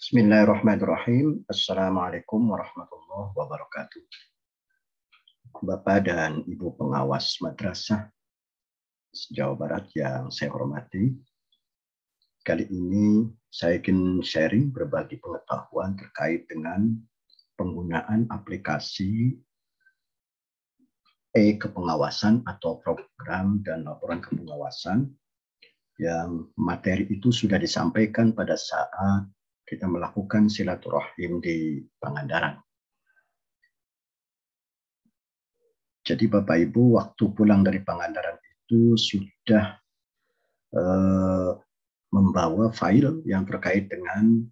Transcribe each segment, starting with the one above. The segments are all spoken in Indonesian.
Bismillahirrahmanirrahim. Assalamualaikum warahmatullahi wabarakatuh. Bapak dan Ibu pengawas madrasah Jawa Barat yang saya hormati, kali ini saya ingin sharing berbagi pengetahuan terkait dengan penggunaan aplikasi e-kepengawasan atau program dan laporan kepengawasan yang materi itu sudah disampaikan pada saat kita melakukan silaturahim di Pangandaran. Jadi Bapak Ibu waktu pulang dari Pangandaran itu sudah membawa file yang terkait dengan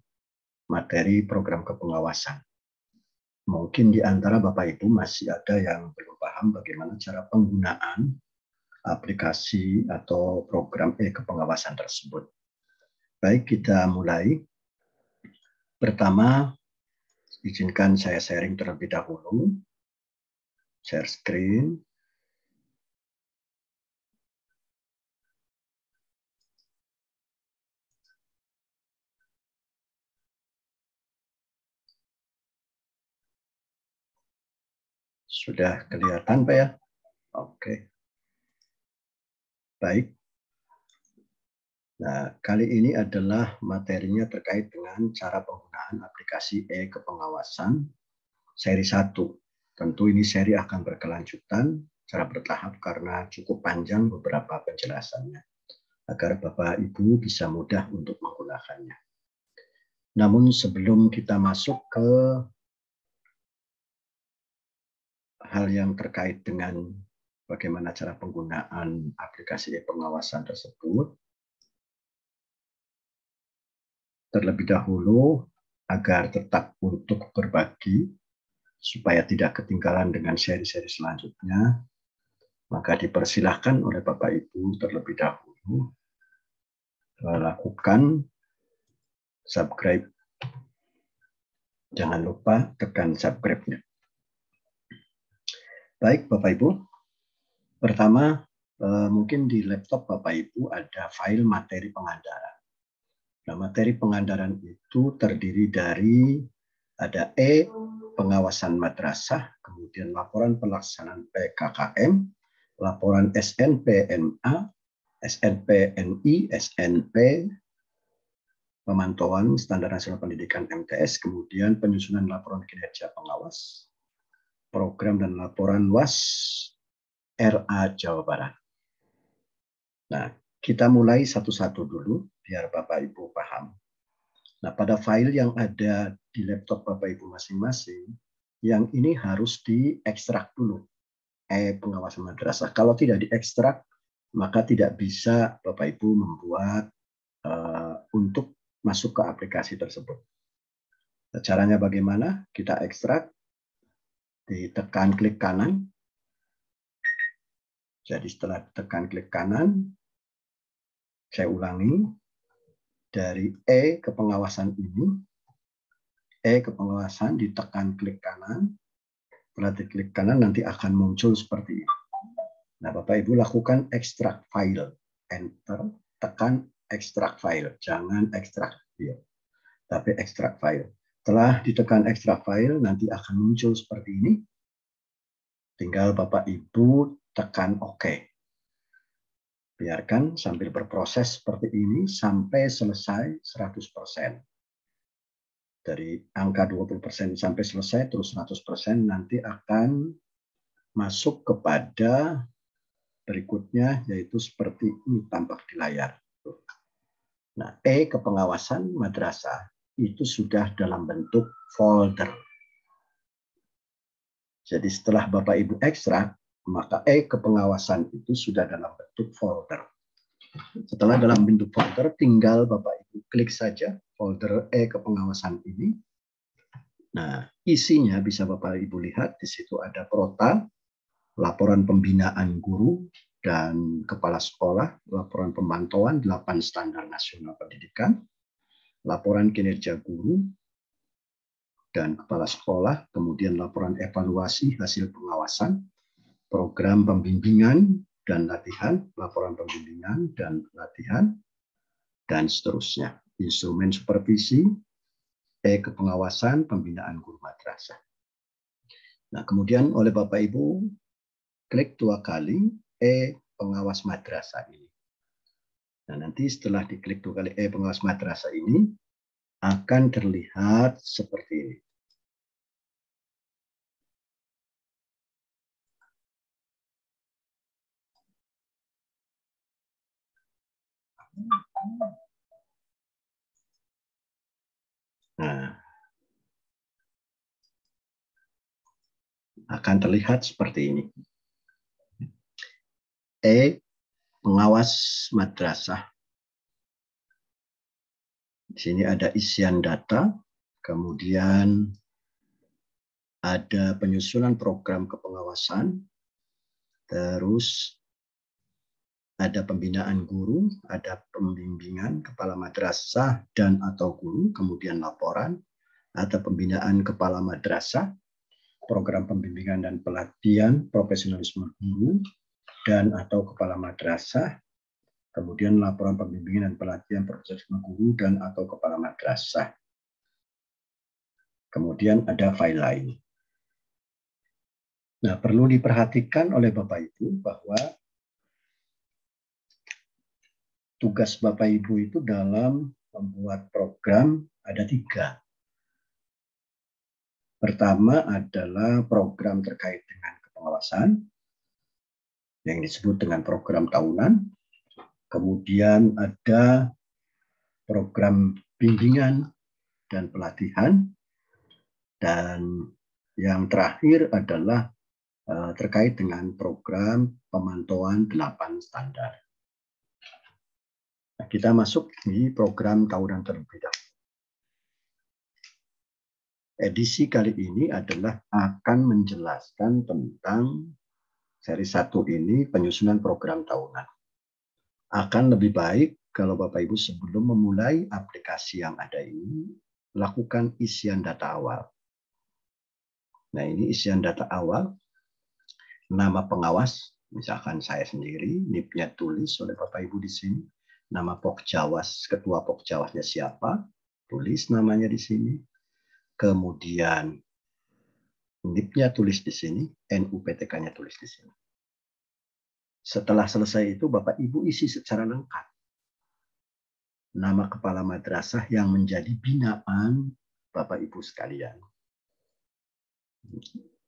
materi program kepengawasan. Mungkin di antara Bapak Ibu masih ada yang belum paham bagaimana cara penggunaan aplikasi atau program e-kepengawasan tersebut. Baik, kita mulai. Pertama, izinkan saya sharing terlebih dahulu. Share screen. Sudah kelihatan, Pak ya? Oke. Baik. Nah, kali ini adalah materinya terkait dengan cara penggunaan aplikasi e-kepengawasan seri 1. Tentu ini seri akan berkelanjutan secara bertahap karena cukup panjang beberapa penjelasannya, agar Bapak Ibu bisa mudah untuk menggunakannya. Namun sebelum kita masuk ke hal yang terkait dengan bagaimana cara penggunaan aplikasi e-pengawasan tersebut, terlebih dahulu agar tetap untuk berbagi, supaya tidak ketinggalan dengan seri-seri selanjutnya, maka dipersilahkan oleh Bapak Ibu terlebih dahulu lakukan subscribe. Jangan lupa tekan subscribe-nya. Baik Bapak Ibu, pertama mungkin di laptop Bapak Ibu ada file materi Pangandaran. Nah, materi Pangandaran itu terdiri dari ada pengawasan madrasah, kemudian laporan pelaksanaan PKKM, laporan SNPMA, SNPNI, SNP, pemantauan standar nasional pendidikan MTS, kemudian penyusunan laporan kinerja pengawas, program dan laporan WAS RA Jawa Barat. Nah, kita mulai satu-satu dulu biar Bapak Ibu paham. Nah, pada file yang ada di laptop Bapak Ibu masing-masing, yang ini harus diekstrak dulu, pengawasan madrasah. Kalau tidak diekstrak, maka tidak bisa Bapak Ibu membuat untuk masuk ke aplikasi tersebut. Nah, caranya bagaimana? Kita ekstrak, ditekan klik kanan. Jadi setelah ditekan klik kanan, saya ulangi, dari kepengawasan ini, kepengawasan ditekan klik kanan, setelah diklik kanan nanti akan muncul seperti ini. Nah, Bapak Ibu lakukan ekstrak file, enter, tekan ekstrak file, jangan ekstrak video, tapi ekstrak file. Setelah ditekan ekstrak file, nanti akan muncul seperti ini. Tinggal Bapak Ibu tekan OK. Biarkan sambil berproses seperti ini sampai selesai 100%. Dari angka 20% sampai selesai, terus 100%, nanti akan masuk kepada berikutnya, yaitu seperti ini tampak di layar. Nah, kepengawasan madrasah itu sudah dalam bentuk folder. Jadi setelah Bapak Ibu ekstrak, maka kepengawasan itu sudah dalam bentuk folder. Setelah dalam bentuk folder, tinggal Bapak Ibu klik saja folder kepengawasan ini. Nah, isinya bisa Bapak Ibu lihat, di situ ada prota, laporan pembinaan guru dan kepala sekolah, laporan pemantauan 8 standar nasional pendidikan, laporan kinerja guru dan kepala sekolah, kemudian laporan evaluasi hasil pengawasan, program pembimbingan dan latihan, laporan pembimbingan dan latihan, dan seterusnya. Instrumen supervisi, E kepengawasan pembinaan guru madrasah. Nah, kemudian oleh Bapak Ibu klik 2 kali E pengawas madrasah ini. Nah, nanti setelah diklik 2 kali E pengawas madrasah ini akan terlihat seperti ini. Nah, akan terlihat seperti ini. E pengawas madrasah. Di sini ada isian data, kemudian ada penyusunan program kepengawasan, terus ada pembinaan guru, ada pembimbingan kepala madrasah dan atau guru, kemudian laporan, ada pembinaan kepala madrasah, program pembimbingan dan pelatihan profesionalisme guru dan atau kepala madrasah, kemudian laporan pembimbingan dan pelatihan profesionalisme guru dan atau kepala madrasah. Kemudian ada file lain. Nah, perlu diperhatikan oleh Bapak Ibu bahwa tugas Bapak Ibu itu dalam membuat program ada 3. Pertama adalah program terkait dengan kepengawasan yang disebut dengan program tahunan. Kemudian ada program bimbingan dan pelatihan. Dan yang terakhir adalah terkait dengan program pemantauan 8 standar. Nah, kita masuk di program tahunan terlebih dahulu. Edisi kali ini adalah akan menjelaskan tentang seri 1 ini penyusunan program tahunan. Akan lebih baik kalau Bapak Ibu sebelum memulai aplikasi yang ada ini, lakukan isian data awal. Nah, ini isian data awal. Nama pengawas, misalkan saya sendiri, NIP-nya tulis oleh Bapak Ibu di sini. Nama Pokjawas, ketua Pokjawasnya siapa, tulis namanya di sini. Kemudian NIP-nya tulis di sini, NUPTK-nya tulis di sini. Setelah selesai itu, Bapak Ibu isi secara lengkap. Nama kepala madrasah yang menjadi binaan Bapak Ibu sekalian.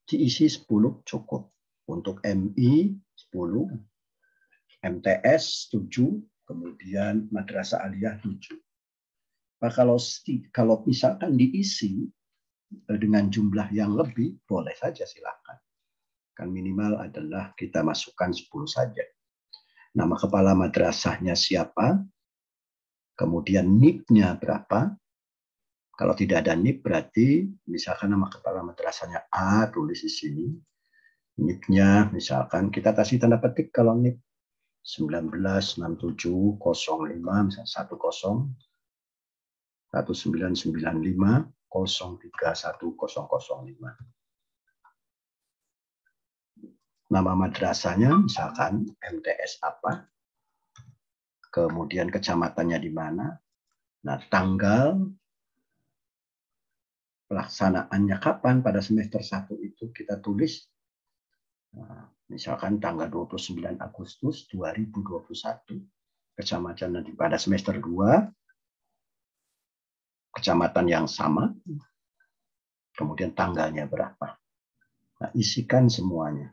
Diisi 10 cukup. Untuk MI 10, MTS 7, kemudian madrasah aliyah 7. Nah, kalau misalkan diisi dengan jumlah yang lebih, boleh saja silakan. Kan minimal adalah kita masukkan 10 saja. Nama kepala madrasahnya siapa, kemudian NIP-nya berapa. Kalau tidak ada NIP berarti misalkan nama kepala madrasahnya A, tulis di sini. NIP-nya misalkan kita kasih tanda petik kalau NIP 196705 misalnya 10 Nama madrasahnya misalkan MTS apa, kemudian kecamatannya di mana, nah tanggal pelaksanaannya kapan pada semester 1 itu kita tulis, nah, misalkan tanggal 29 Agustus 2021, kecamatan pada semester 2, kecamatan yang sama, kemudian tanggalnya berapa. Nah, isikan semuanya.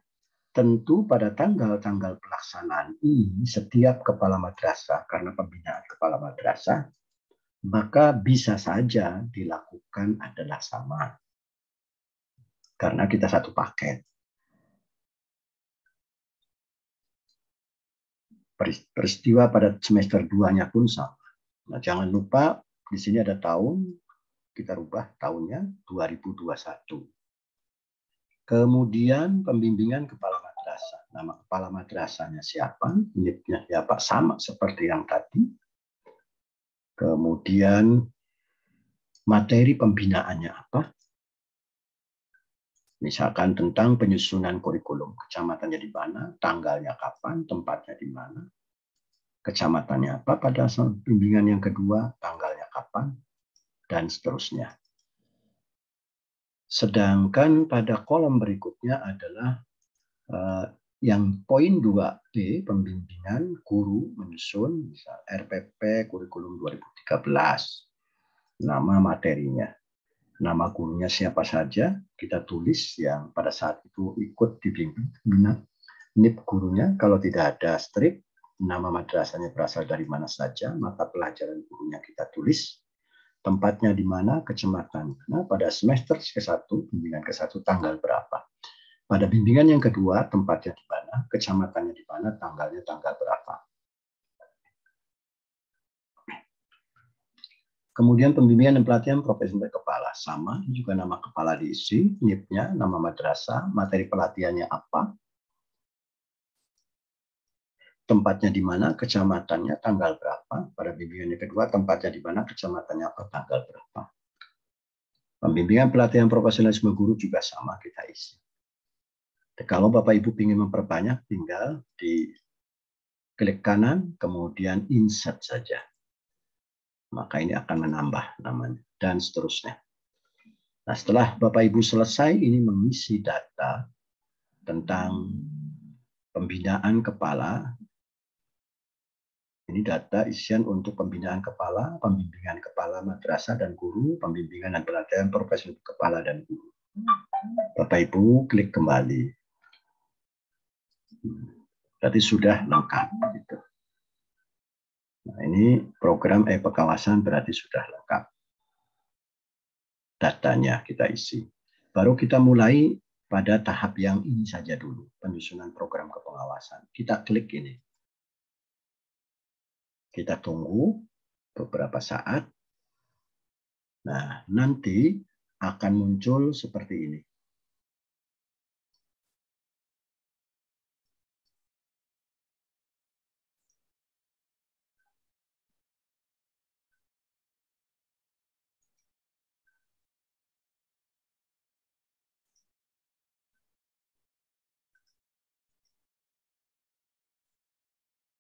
Tentu pada tanggal-tanggal pelaksanaan ini, setiap kepala madrasah, karena pembinaan kepala madrasah, maka bisa saja dilakukan adalah sama. Karena kita satu paket. Peristiwa pada semester 2-nya pun sama. Nah, jangan lupa di sini ada tahun, kita rubah tahunnya 2021. Kemudian pembimbingan kepala madrasah. Nama kepala madrasahnya siapa, NIP-nya siapa, sama seperti yang tadi. Kemudian materi pembinaannya apa? Misalkan tentang penyusunan kurikulum. Kecamatannya di mana, tanggalnya kapan, tempatnya di mana. Kecamatannya apa pada bimbingan yang kedua, tanggalnya kapan, dan seterusnya. Sedangkan pada kolom berikutnya adalah yang poin 2B, pembimbingan guru menyusun RPP kurikulum 2013. Nama materinya. Nama gurunya siapa saja, kita tulis yang pada saat itu ikut dibimbing. NIP gurunya, kalau tidak ada strip, nama madrasahnya berasal dari mana saja, mata pelajaran gurunya kita tulis, tempatnya di mana, kecamatan. Nah, pada semester ke-1, bimbingan ke-1 tanggal berapa. Pada bimbingan yang kedua, tempatnya di mana, kecamatannya di mana, tanggalnya tanggal berapa. Kemudian pembimbingan dan pelatihan profesi kepala. Sama, juga nama kepala diisi, NIP-nya, nama madrasah, materi pelatihannya apa, tempatnya di mana, kecamatannya, tanggal berapa. Pada bimbingan yang kedua, tempatnya di mana, kecamatannya apa, tanggal berapa. Pembimbingan pelatihan profesionalisme guru juga sama kita isi. Kalau Bapak Ibu ingin memperbanyak, tinggal di klik kanan, kemudian insert saja. Maka ini akan menambah namanya, dan seterusnya. Nah, setelah Bapak Ibu selesai, ini mengisi data tentang pembinaan kepala. Ini data isian untuk pembinaan kepala, pembimbingan kepala madrasah dan guru, pembimbingan dan pelatihan profesi kepala dan guru. Bapak Ibu klik kembali. Berarti sudah lengkap. Gitu. Nah, ini program pengawasan berarti sudah lengkap. Datanya kita isi. Baru kita mulai pada tahap yang ini saja dulu, penyusunan program kepengawasan. Kita klik ini. Kita tunggu beberapa saat. Nah, nanti akan muncul seperti ini.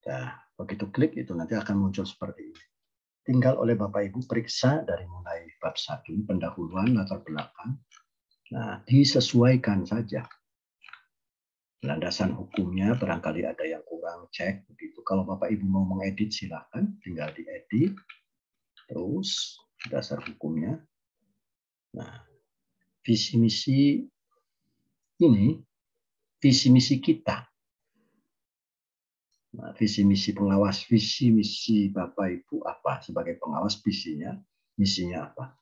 Nah, begitu klik itu nanti akan muncul seperti ini. Tinggal oleh Bapak Ibu periksa dari mulai bab 1, pendahuluan, latar belakang. Nah, disesuaikan saja. Landasan hukumnya barangkali ada yang kurang, cek begitu. Kalau Bapak Ibu mau mengedit silakan, tinggal diedit. Terus dasar hukumnya. Nah, visi misi ini visi misi kita. Nah, visi misi pengawas, visi misi Bapak Ibu apa sebagai pengawas, visinya, misinya apa.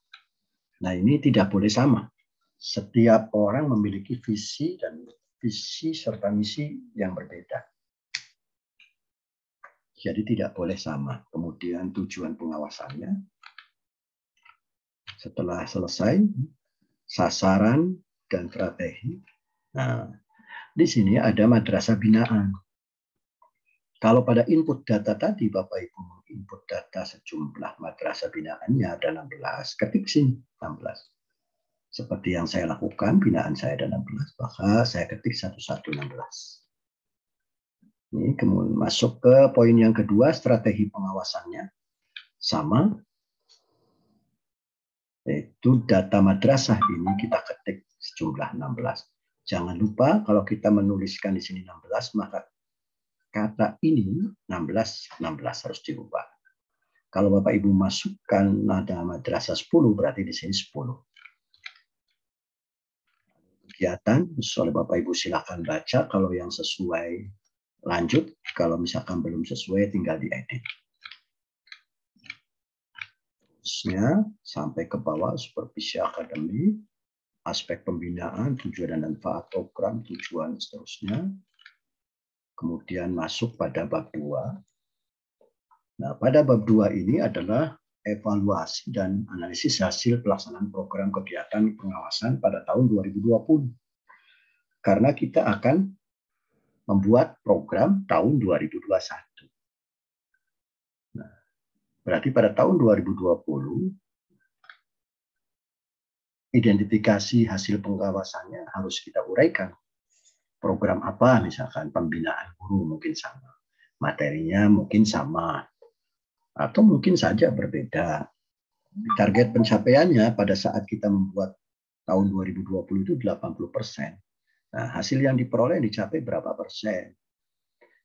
Nah, ini tidak boleh sama. Setiap orang memiliki visi dan visi serta misi yang berbeda. Jadi tidak boleh sama. Kemudian tujuan pengawasannya. Setelah selesai, sasaran dan strategi. Nah, di sini ada madrasah binaan. Kalau pada input data tadi, Bapak Ibu input data sejumlah madrasah binaannya ada 16, ketik sini 16. Seperti yang saya lakukan, binaan saya ada 16, maka saya ketik 1116. Ini kemudian masuk ke poin yang kedua, strategi pengawasannya. Sama, yaitu data madrasah ini kita ketik sejumlah 16. Jangan lupa kalau kita menuliskan di sini 16, maka kata ini 16 harus dirubah. Kalau Bapak Ibu masukkan nada madrasah 10, berarti di sini 10. Kegiatan, oleh Bapak Ibu silakan baca. Kalau yang sesuai lanjut, kalau misalkan belum sesuai tinggal diedit. Terusnya sampai ke bawah supervisi akademi, aspek pembinaan, tujuan dan manfaat program, tujuan seterusnya. Kemudian masuk pada bab 2. Nah, pada bab 2 ini adalah evaluasi dan analisis hasil pelaksanaan program kegiatan pengawasan pada tahun 2020. Karena kita akan membuat program tahun 2021. Nah, berarti pada tahun 2020, identifikasi hasil pengawasannya harus kita uraikan. Program apa, misalkan pembinaan guru mungkin sama. Materinya mungkin sama. Atau mungkin saja berbeda. Target pencapaiannya pada saat kita membuat tahun 2020 itu 80%. Nah, hasil yang diperoleh dicapai berapa persen?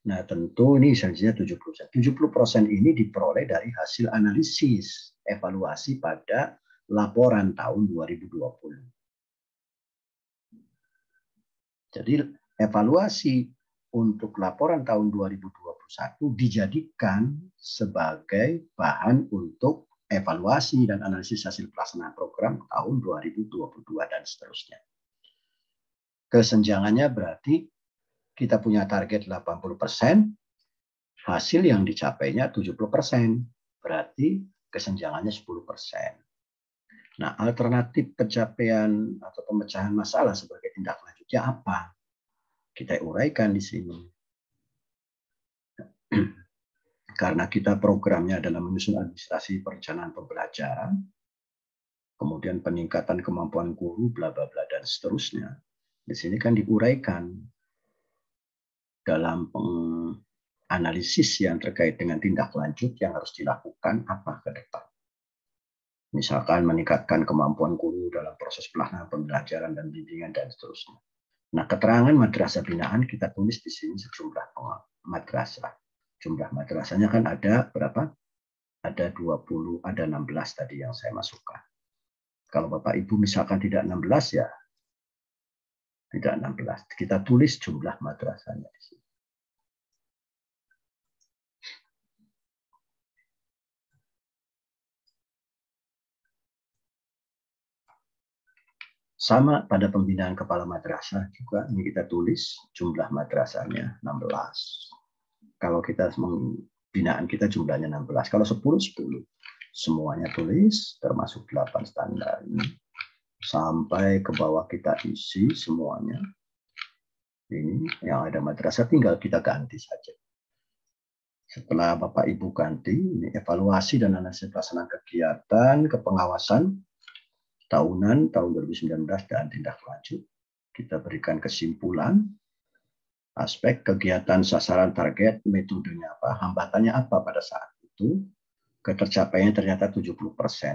Nah, tentu ini janjinya 70%. 70% ini diperoleh dari hasil analisis evaluasi pada laporan tahun 2020. Jadi, evaluasi untuk laporan tahun 2021 dijadikan sebagai bahan untuk evaluasi dan analisis hasil pelaksanaan program tahun 2022 dan seterusnya. Kesenjangannya berarti kita punya target 80%, hasil yang dicapainya 70%, berarti kesenjangannya 10%. Nah, alternatif pencapaian atau pemecahan masalah sebagai tindak lanjutnya apa? Kita uraikan di sini. Karena kita programnya adalah menyusun administrasi perencanaan pembelajaran, kemudian peningkatan kemampuan guru, bla bla bla dan seterusnya. Di sini kan diuraikan dalam analisis yang terkait dengan tindak lanjut yang harus dilakukan apa ke depan. Misalkan meningkatkan kemampuan guru dalam proses pelaksanaan pembelajaran dan bimbingan dan seterusnya. Nah, keterangan madrasah binaan kita tulis di sini sejumlah madrasah. Jumlah madrasahnya kan ada berapa? Ada 20, ada 16 tadi yang saya masukkan. Kalau Bapak Ibu misalkan tidak 16 ya tidak 16. Kita tulis jumlah madrasahnya di sini. Sama pada pembinaan kepala madrasah juga ini kita tulis jumlah madrasahnya 16. Kalau kita binaan kita jumlahnya 16. Kalau 10 10. Semuanya tulis termasuk 8 standar ini. Sampai ke bawah kita isi semuanya. Ini yang ada madrasah tinggal kita ganti saja. Setelah Bapak Ibu ganti, ini evaluasi dan analisis pelaksanaan kegiatan kepengawasan tahunan tahun 2019 dan tindak lanjut. Kita berikan kesimpulan, aspek kegiatan, sasaran, target, metodenya apa, hambatannya apa pada saat itu, ketercapaiannya ternyata 70%.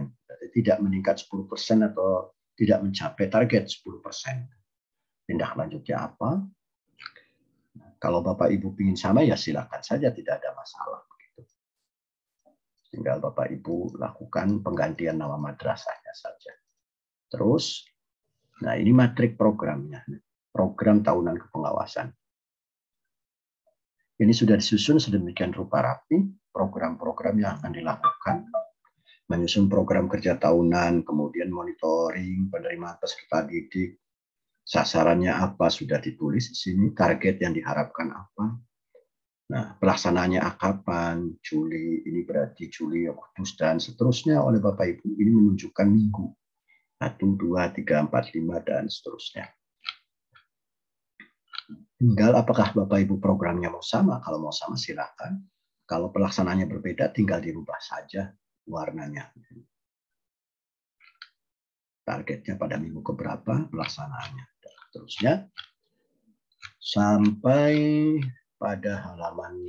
Jadi tidak meningkat 10% atau tidak mencapai target 10%. Tindak lanjutnya apa? Kalau Bapak Ibu ingin sama ya silakan saja, tidak ada masalah. Tinggal Bapak Ibu lakukan penggantian nama madrasahnya saja. Terus, nah ini matrik programnya, program tahunan kepengawasan. Ini sudah disusun sedemikian rupa rapi, program-program yang akan dilakukan, menyusun program kerja tahunan, kemudian monitoring, penerimaan peserta didik, sasarannya apa sudah ditulis di sini, target yang diharapkan apa. Nah, pelaksanaannya kapan, Juli, ini berarti Juli, Agustus, dan seterusnya oleh Bapak Ibu. Ini menunjukkan minggu. 1, 2, 3, 4, 5, dan seterusnya. Tinggal apakah Bapak Ibu programnya mau sama. Kalau mau sama silakan. Kalau pelaksanaannya berbeda tinggal dirubah saja warnanya. Targetnya pada minggu keberapa, pelaksanaannya. Dan seterusnya. Sampai pada halaman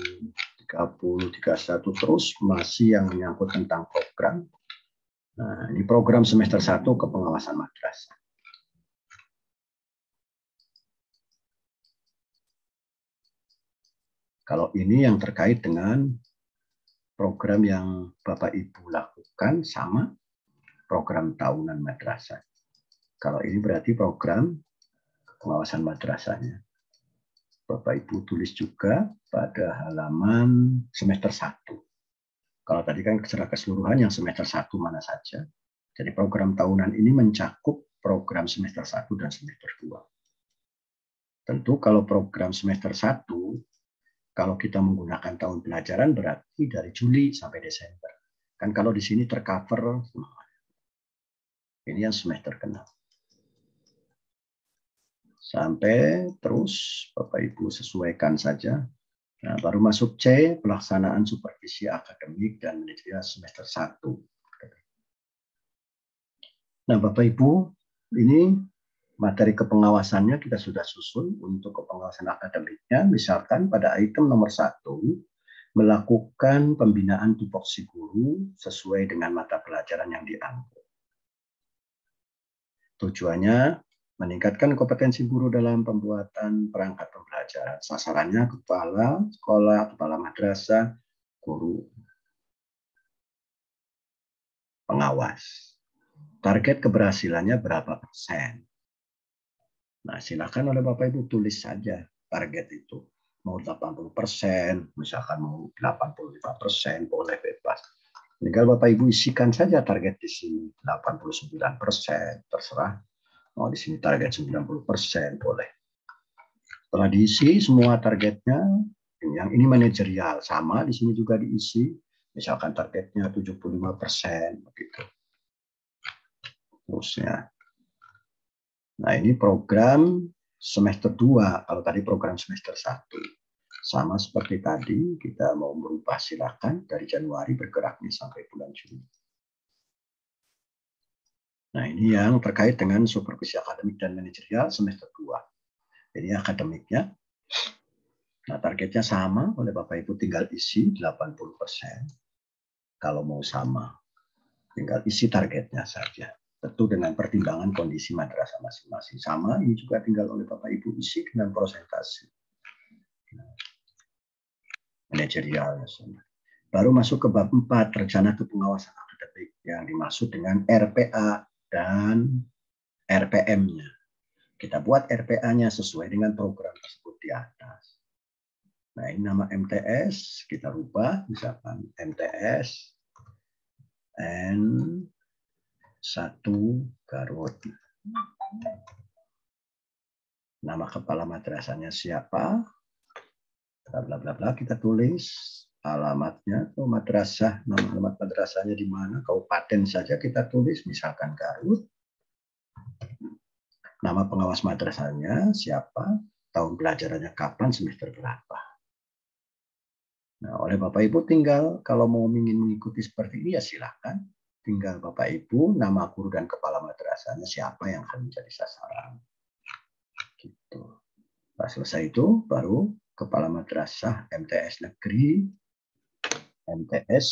30, 31 terus masih yang menyangkut tentang program. Nah, ini program semester 1 kepengawasan madrasah. Kalau ini yang terkait dengan program yang Bapak Ibu lakukan sama program tahunan madrasah. Kalau ini berarti program pengawasan madrasahnya. Bapak Ibu tulis juga pada halaman semester 1. Kalau tadi kan secara keseluruhan yang semester 1 mana saja. Jadi program tahunan ini mencakup program semester 1 dan semester 2. Tentu kalau program semester 1, kalau kita menggunakan tahun pelajaran berarti dari Juli sampai Desember. Kan kalau di sini tercover ini yang semester ke-6. Sampai terus Bapak Ibu sesuaikan saja. Nah, baru masuk C, pelaksanaan supervisi akademik dan manajerial semester 1. Nah, Bapak Ibu, ini materi kepengawasannya kita sudah susun untuk kepengawasan akademiknya. Misalkan pada item nomor 1, melakukan pembinaan tupoksi guru sesuai dengan mata pelajaran yang diambil. Tujuannya meningkatkan kompetensi guru dalam pembuatan perangkat pembelajaran. Sasarannya kepala sekolah, kepala madrasah, guru, pengawas. Target keberhasilannya berapa persen? Nah, silakan oleh Bapak Ibu tulis saja target itu. Mau 80%, misalkan mau 85%, boleh bebas. Tinggal Bapak Ibu isikan saja target di sini 89%, terserah. Mau di sini target 90%, boleh. Setelah diisi semua targetnya, yang ini manajerial, sama di sini juga diisi. Misalkan targetnya 75%, begitu. Terusnya. Nah, ini program semester 2, kalau tadi program semester 1. Sama seperti tadi, kita mau merubah, silakan dari Januari bergeraknya sampai bulan Juni. Nah, ini yang terkait dengan supervisi akademik dan manajerial semester 2. Jadi akademiknya, nah targetnya sama, oleh Bapak Ibu tinggal isi 80%. Kalau mau sama, tinggal isi targetnya saja. Tentu dengan pertimbangan kondisi madrasah masing-masing. Sama, ini juga tinggal oleh Bapak Ibu isi dengan persentase. Manajerialnya sama. Baru masuk ke bab 4, rencana kepengawasan akademik yang dimaksud dengan RPA dan RPM-nya. Kita buat RPA-nya sesuai dengan program tersebut di atas. Nah, ini nama MTS, kita rubah, misalkan MTS N1 Garut. Nama kepala madrasahnya siapa? Bla bla bla bla, kita tulis alamatnya atau madrasah, nama alamat madrasahnya di mana, kabupaten saja kita tulis, misalkan Garut. Nama pengawas madrasahnya siapa, tahun pelajarannya kapan, semester berapa. Nah, oleh Bapak Ibu tinggal kalau mau ingin mengikuti seperti ini ya silakan. Tinggal Bapak Ibu nama guru dan kepala madrasahnya siapa yang akan menjadi sasaran. Gitu. Nah, selesai itu baru kepala madrasah MTS Negeri MTS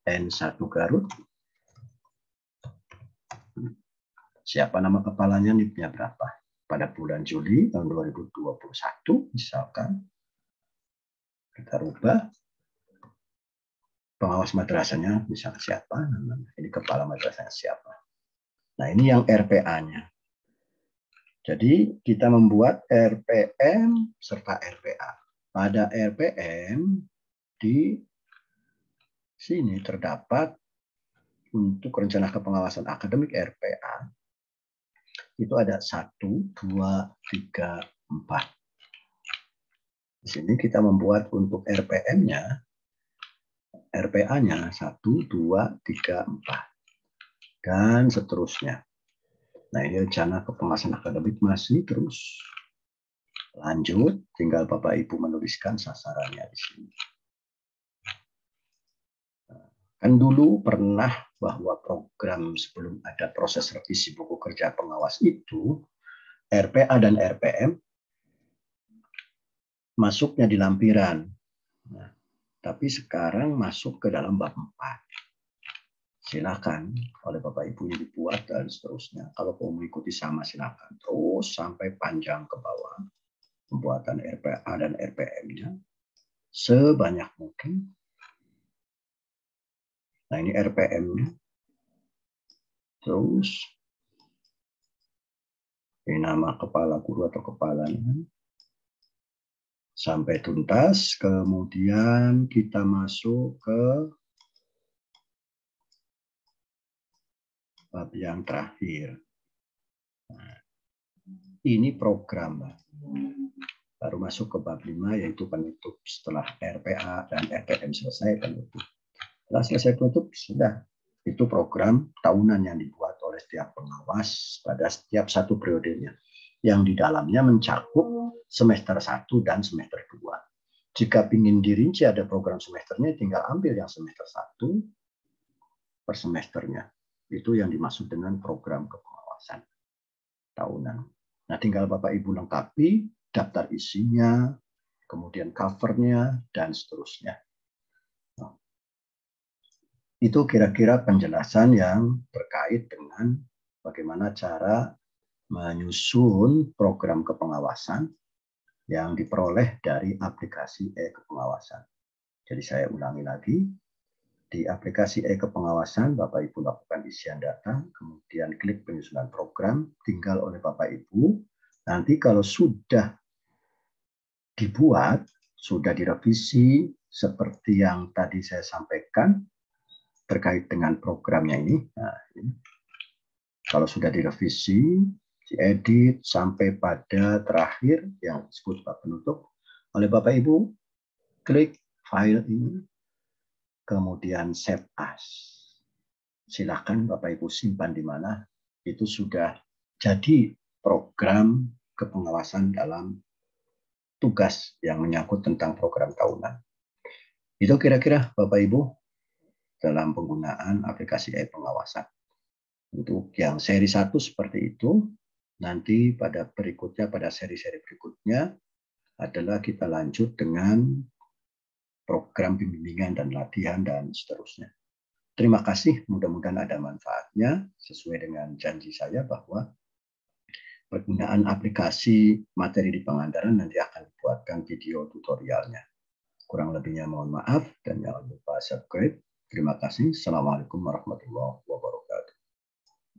N1 Garut. Siapa nama kepalanya, NIP-nya berapa? Pada bulan Juli tahun 2021 misalkan. Kita rubah. Pengawas madrasahnya misalkan siapa? Ini kepala madrasahnya siapa? Nah, ini yang RPA-nya. Jadi kita membuat RPM serta RPA. Pada RPM di sini terdapat untuk rencana kepengawasan akademik RPA itu ada 1, 2, 3, 4. Di sini kita membuat untuk RPM-nya, RPA-nya 1, 2, 3, 4. Dan seterusnya. Nah, ini rencana kepengawasan akademik masih terus lanjut. Tinggal Bapak Ibu menuliskan sasarannya di sini. Kan dulu pernah bahwa program sebelum ada proses revisi buku kerja pengawas itu, RPA dan RPM masuknya di lampiran. Nah, tapi sekarang masuk ke dalam bab 4. Silakan oleh Bapak Ibu ini dibuat dan seterusnya. Kalau mau mengikuti sama silakan terus sampai panjang ke bawah. Pembuatan RPA dan RPM-nya sebanyak mungkin. Nah, ini RPM-nya. Terus ini nama kepala guru atau kepalanya. Sampai tuntas, kemudian kita masuk ke bab yang terakhir. Nah, ini program. Baru masuk ke bab 5, yaitu penutup. Setelah RPA dan RPM selesai, penutup. Setelah selesai penutup, sudah. Itu program tahunan yang dibuat oleh setiap pengawas pada setiap satu periodenya. Yang di dalamnya mencakup semester 1 dan semester 2. Jika ingin dirinci ada program semesternya, tinggal ambil yang semester 1 per semesternya. Itu yang dimaksud dengan program kepengawasan tahunan. Nah, tinggal Bapak Ibu lengkapi daftar isinya, kemudian covernya, dan seterusnya. Itu kira-kira penjelasan yang terkait dengan bagaimana cara menyusun program kepengawasan yang diperoleh dari aplikasi e-kepengawasan. Jadi saya ulangi lagi, di aplikasi e-kepengawasan Bapak Ibu lakukan isian data, kemudian klik penyusunan program, tinggal oleh Bapak Ibu. Nanti kalau sudah dibuat, sudah direvisi, seperti yang tadi saya sampaikan terkait dengan programnya ini. Nah, ini. Kalau sudah direvisi, diedit sampai pada terakhir yang disebut bab penutup oleh Bapak Ibu, klik file ini, kemudian save as. Silakan Bapak Ibu simpan di mana, itu sudah jadi program kepengawasan dalam tugas yang menyangkut tentang program tahunan. Itu kira-kira Bapak Ibu dalam penggunaan aplikasi e-pengawasan. Untuk yang seri 1 seperti itu, nanti pada berikutnya, pada seri-seri berikutnya adalah kita lanjut dengan program bimbingan dan latihan dan seterusnya. Terima kasih, mudah-mudahan ada manfaatnya sesuai dengan janji saya bahwa penggunaan aplikasi materi di Pangandaran nanti akan dibuatkan video tutorialnya. Kurang lebihnya mohon maaf dan jangan lupa subscribe. Terima kasih. Assalamualaikum warahmatullahi wabarakatuh.